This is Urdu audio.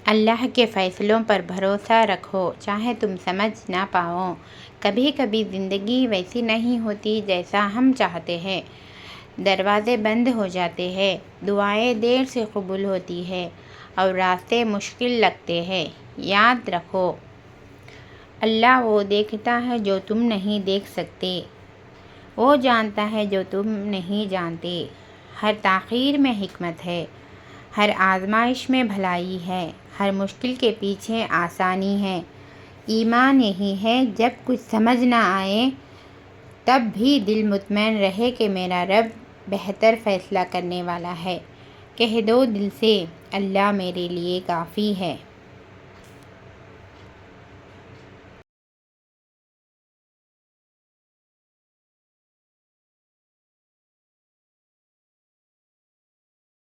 اللہ کے فیصلوں پر بھروسہ رکھو چاہے تم سمجھ نہ پاؤ۔ کبھی کبھی زندگی ویسی نہیں ہوتی جیسا ہم چاہتے ہیں، دروازے بند ہو جاتے ہیں، دعائیں دیر سے قبول ہوتی ہیں اور راستے مشکل لگتے ہیں۔ یاد رکھو، اللہ وہ دیکھتا ہے جو تم نہیں دیکھ سکتے، وہ جانتا ہے جو تم نہیں جانتے۔ ہر تاخیر میں حکمت ہے، ہر آزمائش میں بھلائی ہے، ہر مشکل کے پیچھے آسانی ہے۔ ایمان یہی ہے، جب کچھ سمجھ نہ آئے تب بھی دل مطمئن رہے کہ میرا رب بہتر فیصلہ کرنے والا ہے۔ کہہ دو دل سے، اللہ میرے لیے کافی ہے۔